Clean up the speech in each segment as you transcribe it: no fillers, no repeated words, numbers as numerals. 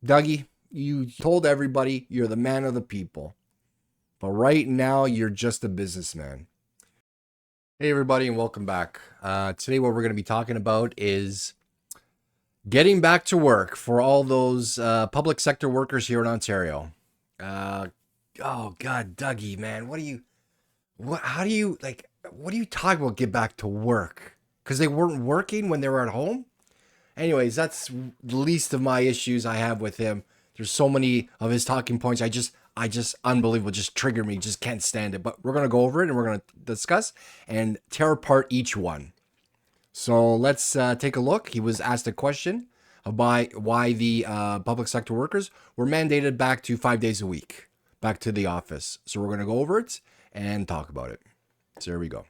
Dougie, you told everybody you're the man of the people, but right now you're just a businessman. Hey, everybody, and welcome back. Today, what we're going to be talking about is getting back to work for all those public sector workers here in Ontario. Uh, oh God, Dougie, man, how do you what do you talk about? Get back to work because they weren't working when they were at home. Anyways, that's the least of my issues I have with him. There's so many of his talking points. I just unbelievable. Just trigger me. Just can't stand it. But we're gonna go over it and we're gonna discuss and tear apart each one. So let's take a look. He was asked a question about why the public sector workers were mandated back to 5 days a week, back to the office. So we're gonna go over it and talk about it. So here we go.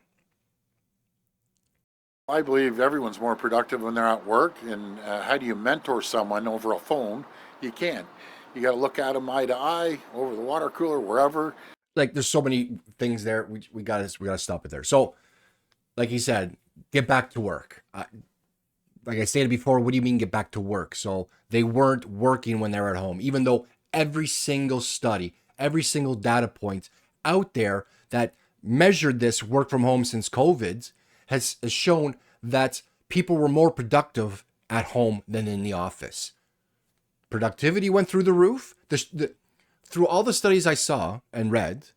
I believe everyone's more productive when they're at work. And how do you mentor someone over a phone? You can't. You got to look at them eye to eye over the water cooler, wherever. Like there's so many things there. We gotta stop it there. So like he said, get back to work. Like I stated before, what do you mean get back to work? So they weren't working when they were at home, even though every single study, every single data point out there that measured this work from home since COVID has shown that people were more productive at home than in the office. Productivity went through the roof. Through all the studies I saw and read,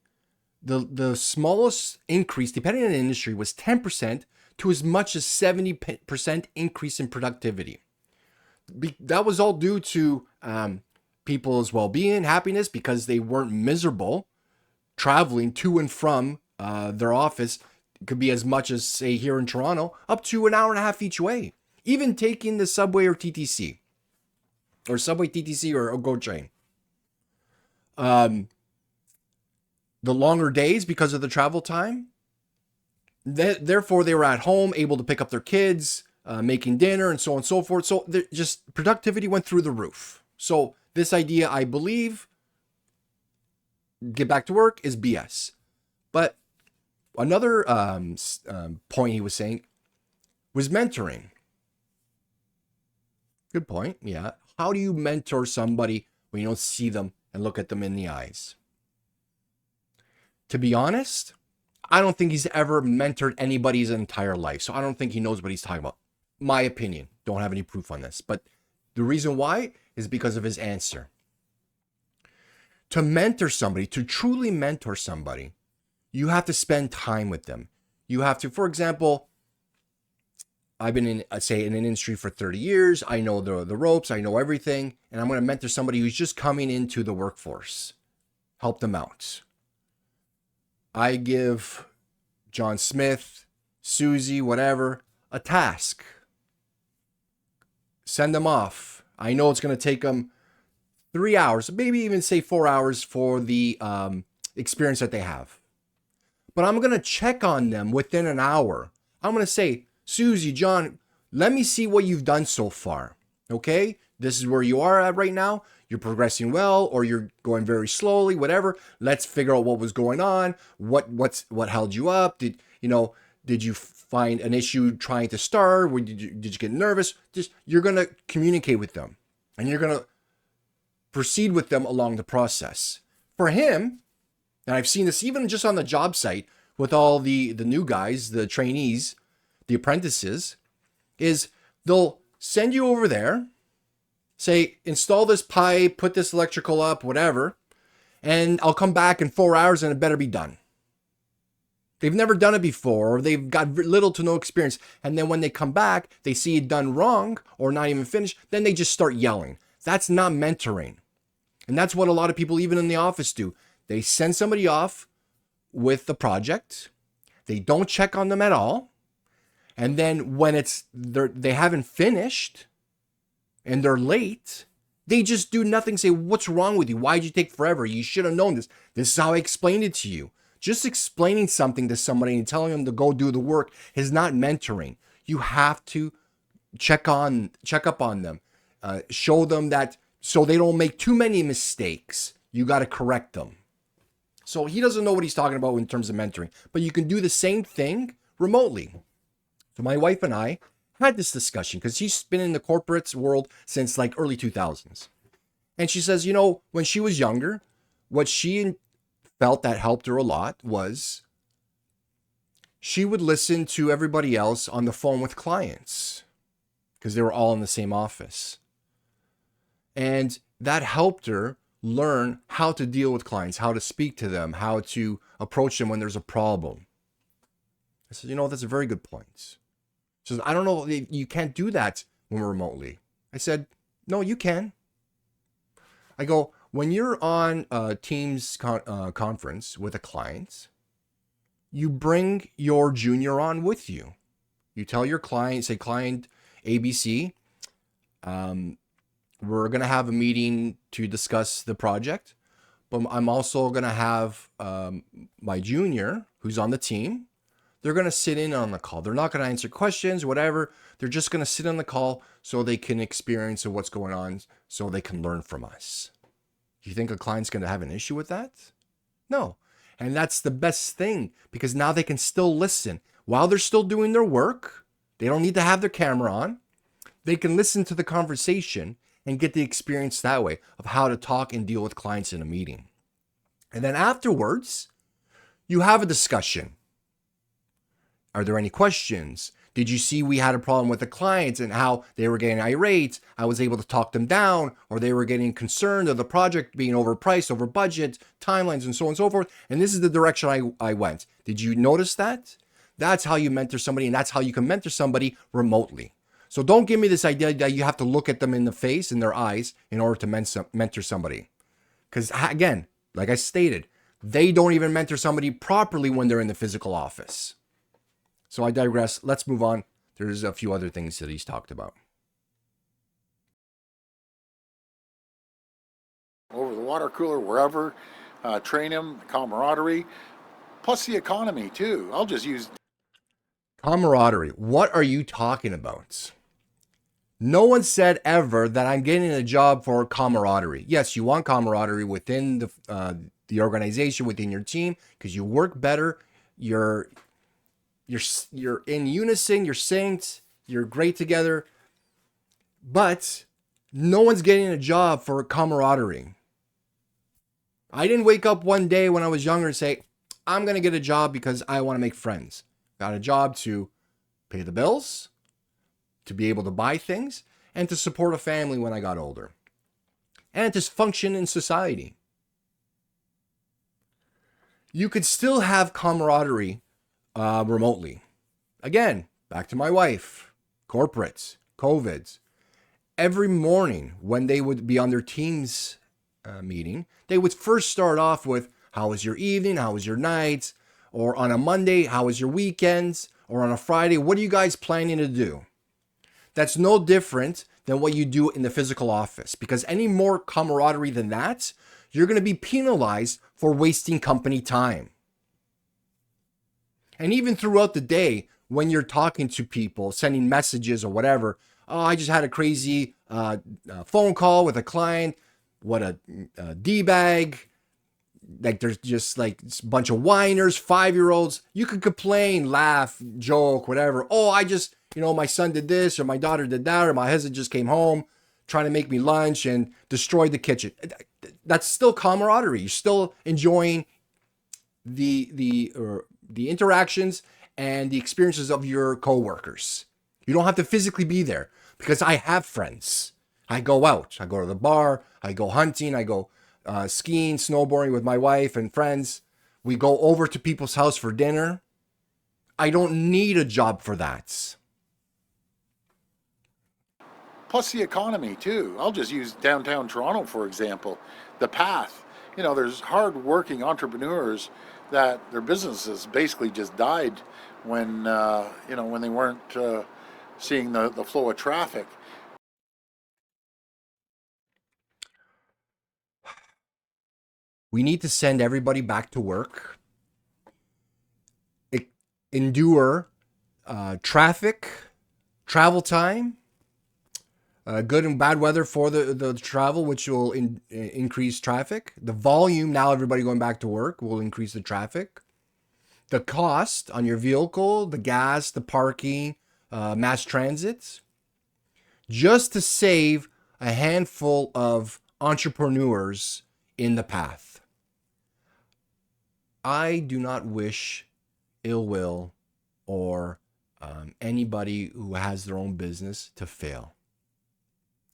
the smallest increase, depending on the industry, was 10% to as much as 70% increase in productivity. That was all due to people's well-being, happiness, because they weren't miserable traveling to and from their office. It could be as much as, say, here in Toronto, up to an hour and a half each way. Even taking the subway or TTC, or subway, TTC, or GO train. The longer days because of the travel time. Therefore, they were at home, able to pick up their kids, making dinner, and so on and so forth. So just productivity went through the roof. So this idea, I believe, get back to work is BS. But another point he was saying was mentoring. Good point. Yeah. How do you mentor somebody when you don't see them and look at them in the eyes? To be honest, I don't think he's ever mentored anybody his entire life. So I don't think he knows what he's talking about. My opinion. Don't have any proof on this. But the reason why is because of his answer. To mentor somebody, to truly mentor somebody, you have to spend time with them. You have to, for example, I've been in, say, in an industry for 30 years. I know the ropes. I know everything. And I'm going to mentor somebody who's just coming into the workforce. Help them out. I give John Smith, Susie, whatever, a task. Send them off. I know it's going to take them 3 hours, maybe even say 4 hours for the experience that they have. But I'm going to check on them within an hour. I'm going to say, Susie, John, let me see what you've done so far. Okay? This is where you are at right now. You're progressing well, or you're going very slowly, whatever. Let's figure out what was going on. What held you up? Did you find an issue trying to start? Did you get nervous? You're going to communicate with them, and you're going to proceed with them along the process. For him, and I've seen this even just on the job site with all the new guys, the trainees, the apprentices, is they'll send you over there, say, install this pipe, put this electrical up, whatever, and I'll come back in 4 hours and it better be done. They've never done it before, or they've got little to no experience. And then when they come back, they see it done wrong or not even finished, then they just start yelling. That's not mentoring. And that's what a lot of people, even in the office, do. They send somebody off with the project. They don't check on them at all. And then when they haven't finished and they're late, they just do nothing. Say, what's wrong with you? Why'd you take forever? You should have known this. This is how I explained it to you. Just explaining something to somebody and telling them to go do the work is not mentoring. You have to check up on them, show them that so they don't make too many mistakes. You got to correct them. So he doesn't know what he's talking about in terms of mentoring, but you can do the same thing remotely. So my wife and I had this discussion because she's been in the corporate world since like early 2000s. And she says, when she was younger, what she felt that helped her a lot was she would listen to everybody else on the phone with clients because they were all in the same office. And that helped her learn how to deal with clients, how to speak to them, how to approach them when there's a problem. I said, that's a very good point. She says, I don't know, you can't do that when we're remotely. I said, no, you can. I go, when you're on a Teams conference with a client, you bring your junior on with you. You tell your client, say, client ABC, we're going to have a meeting to discuss the project, but I'm also going to have my junior who's on the team. They're going to sit in on the call. They're not going to answer questions, whatever. They're just going to sit on the call so they can experience what's going on, so they can learn from us. Do you think a client's going to have an issue with that? No. And that's the best thing, because now they can still listen. While they're still doing their work, they don't need to have their camera on. They can listen to the conversation and get the experience that way of how to talk and deal with clients in a meeting. And then afterwards, you have a discussion. Are there any questions? Did you see we had a problem with the clients and how they were getting irate? I was able to talk them down, or they were getting concerned of the project being overpriced, over budget, timelines, and so on and so forth. And this is the direction I went. Did you notice that? That's how you mentor somebody, and that's how you can mentor somebody remotely. So don't give me this idea that you have to look at them in the face, in their eyes, in order to mentor somebody. Because again, like I stated, they don't even mentor somebody properly when they're in the physical office. So I digress. Let's move on. There's a few other things that he's talked about. Over the water cooler, wherever, train them, camaraderie, plus the economy too. I'll just use Camaraderie. What are you talking about? No one said ever that I'm getting a job for camaraderie. Yes, you want camaraderie within the organization, within your team, because you work better. You're in unison, you're synced, you're great together. But no one's getting a job for camaraderie. I didn't wake up one day when I was younger and say, I'm going to get a job because I want to make friends. Got a job to pay the bills, to be able to buy things, and to support a family when I got older. And to function in society. You could still have camaraderie remotely. Again, back to my wife, corporates, COVIDs. Every morning when they would be on their Teams meeting, they would first start off with, how was your evening? How was your night? Or on a Monday, how was your weekends? Or on a Friday, what are you guys planning to do? That's no different than what you do in the physical office, because any more camaraderie than that, you're going to be penalized for wasting company time. And even throughout the day, when you're talking to people, sending messages or whatever, oh, I just had a crazy phone call with a client. What a D-bag. Like there's just like a bunch of whiners, 5-year-olds. You could complain, laugh, joke, whatever. Oh, I just, my son did this, or my daughter did that, or my husband just came home trying to make me lunch and destroyed the kitchen. That's still camaraderie. You're still enjoying the interactions and the experiences of your coworkers. You don't have to physically be there, because I have friends. I go out. I go to the bar. I go hunting. I go skiing, snowboarding with my wife and friends. We go over to people's house for dinner. I don't need a job for that. plus the economy too. I'll just use downtown Toronto for example. The path. There's hard-working entrepreneurs that their businesses basically just died when when they weren't seeing the flow of traffic. We need to send everybody back to work. Endure traffic, travel time, good and bad weather for the travel, which will increase traffic. The volume, now everybody going back to work, will increase the traffic. The cost on your vehicle, the gas, the parking, mass transit, just to save a handful of entrepreneurs in the path. I do not wish ill will or anybody who has their own business to fail.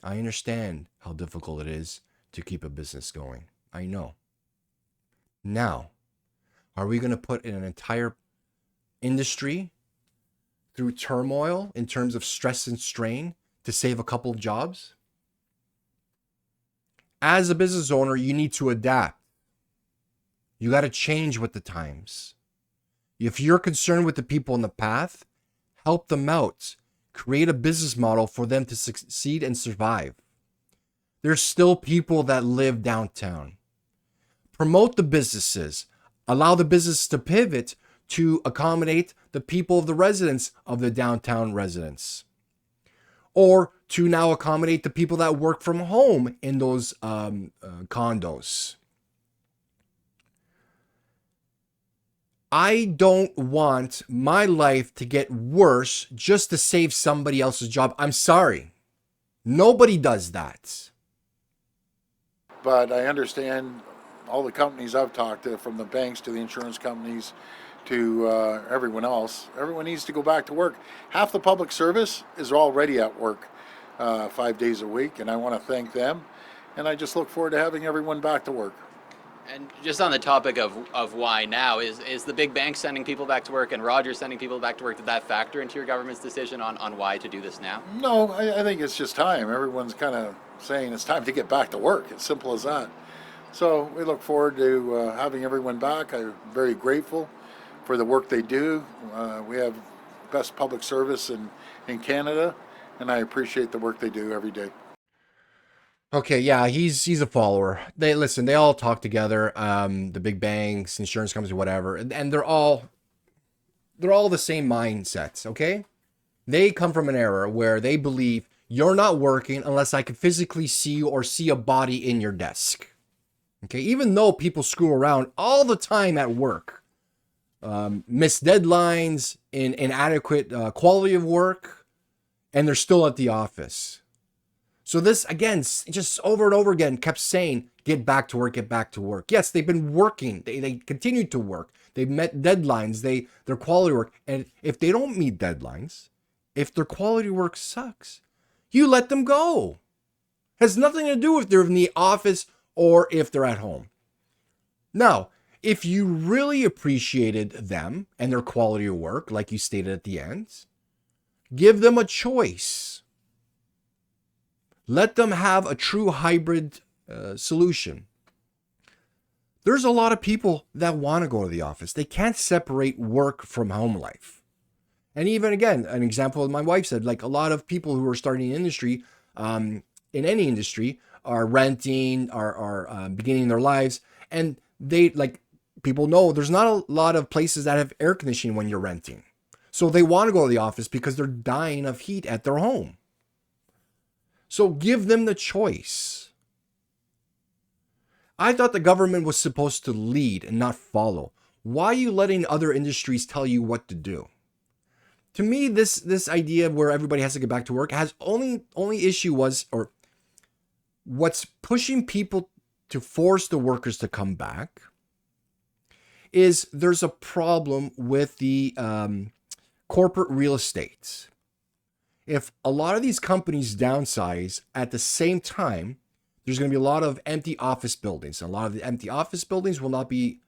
I understand how difficult it is to keep a business going. I know. Now, are we going to put an entire industry through turmoil in terms of stress and strain to save a couple of jobs? As a business owner, you need to adapt. You got to change with the times. If you're concerned with the people in the path, help them out. Create a business model for them to succeed and survive. There's still people that live downtown. Promote the businesses. Allow the business to pivot to accommodate the people of the residents of the downtown residents. Or to now accommodate the people that work from home in those condos. I don't want my life to get worse just to save somebody else's job. I'm sorry. Nobody does that. But I understand all the companies I've talked to, from the banks to the insurance companies to everyone else, everyone needs to go back to work. Half the public service is already at work 5 days a week, and I want to thank them. And I just look forward to having everyone back to work. And just on the topic of why now, is the big bank sending people back to work and Rogers sending people back to work, did that factor into your government's decision on why to do this now? No, I think it's just time. Everyone's kind of saying it's time to get back to work. It's simple as that. So we look forward to having everyone back. I'm very grateful for the work they do. We have best public service in Canada, and I appreciate the work they do every day. Okay, yeah, he's a follower. They all talk together. The big banks, insurance companies, whatever, and they're all the same mindsets. Okay, they come from an era where they believe you're not working unless I can physically see you or see a body in your desk. Okay, even though people screw around all the time at work, miss deadlines, inadequate quality of work, and they're still at the office. So this, again, just over and over again, kept saying, get back to work, get back to work. Yes, they've been working. They continue to work. They've met deadlines. Their quality work. And if they don't meet deadlines, if their quality work sucks, you let them go. Has nothing to do if they're in the office or if they're at home. Now, if you really appreciated them and their quality of work, like you stated at the end, give them a choice. Let them have a true hybrid solution. There's a lot of people that want to go to the office. They can't separate work from home life. And even again, an example my wife said, like a lot of people who are starting an industry, in any industry, are renting, are beginning their lives. And they, like people know, there's not a lot of places that have air conditioning when you're renting. So they want to go to the office because they're dying of heat at their home. So give them the choice. I thought the government was supposed to lead and not follow. Why are you letting other industries tell you what to do? To me, this idea where everybody has to get back to work has only issue was, or what's pushing people to force the workers to come back is there's a problem with the corporate real estate. If a lot of these companies downsize at the same time, there's going to be a lot of empty office buildings. A lot of the empty office buildings will not be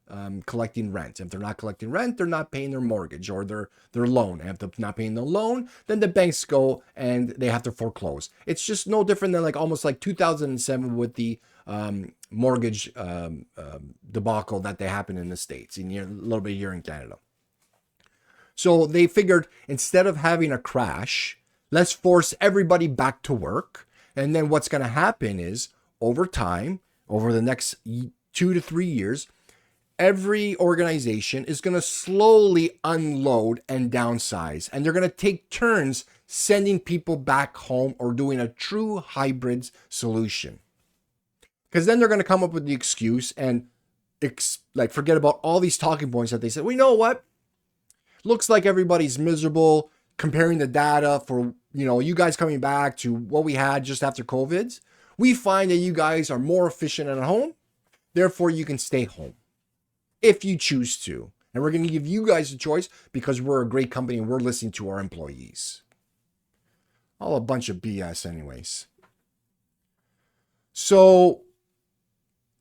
collecting rent. If they're not collecting rent, they're not paying their mortgage or their loan. And if they're not paying the loan, then the banks go and they have to foreclose. It's just no different than almost like 2007 with the mortgage debacle that they happened in the States, and a little bit here in Canada. So they figured instead of having a crash, let's force everybody back to work. And then what's going to happen is over time, over the next 2 to 3 years, every organization is going to slowly unload and downsize. And they're going to take turns sending people back home or doing a true hybrid solution. Because then they're going to come up with the excuse and forget about all these talking points that they said, well, you know what? Looks like everybody's miserable. Comparing the data for, you guys coming back to what we had just after COVID. We find that you guys are more efficient at home. Therefore, you can stay home if you choose to. And we're going to give you guys a choice because we're a great company and we're listening to our employees. All a bunch of BS anyways. So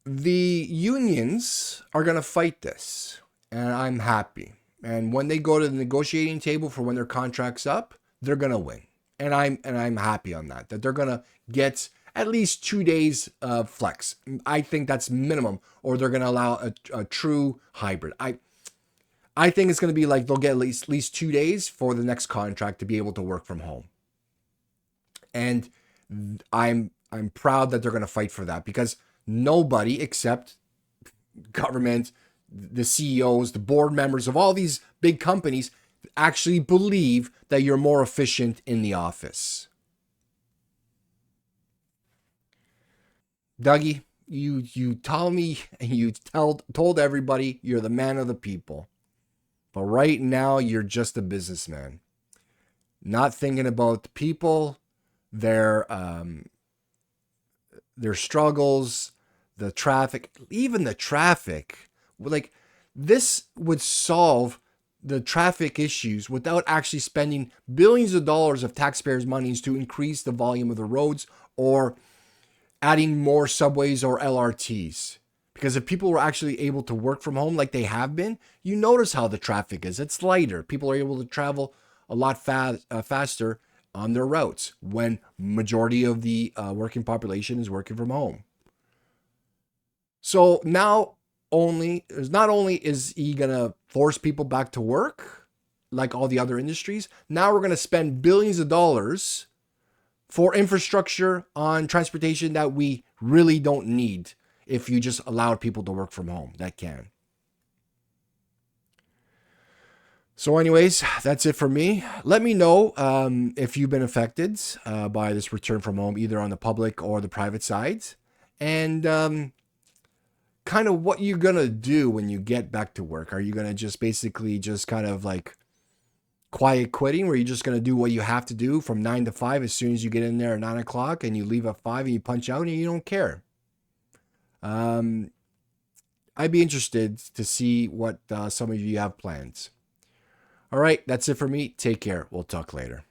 the unions are going to fight this, and I'm happy. And when they go to the negotiating table for when their contract's up, they're going to win. And I'm happy on that they're going to get at least 2 days of flex. I think that's minimum, or they're going to allow a true hybrid. I think it's going to be like they'll get at least 2 days for the next contract to be able to work from home. And I'm proud that they're going to fight for that, because nobody except government, the CEOs, the board members of all these big companies actually believe that you're more efficient in the office. Dougie, you tell me and you told everybody you're the man of the people. But right now you're just a businessman. Not thinking about the people, their struggles, the traffic, even the traffic. Like, this would solve the traffic issues without actually spending billions of dollars of taxpayers' monies to increase the volume of the roads or adding more subways or LRTs. Because if people were actually able to work from home like they have been, you notice how the traffic is. It's lighter. People are able to travel a lot faster on their routes when majority of the working population is working from home. So not only is he going to force people back to work like all the other industries, now we're going to spend billions of dollars for infrastructure on transportation that we really don't need if you just allowed people to work from home that can. So anyways, that's it for me. Let me know if you've been affected by this return from home, either on the public or the private sides, and kind of what you're going to do when you get back to work. Are you going to just basically just kind of like quiet quitting, where you're just going to do what you have to do from 9 to 5 as soon as you get in there at 9 o'clock and you leave at 5 and you punch out and you don't care? I'd be interested to see what some of you have plans. All right, that's it for me. Take care. We'll talk later.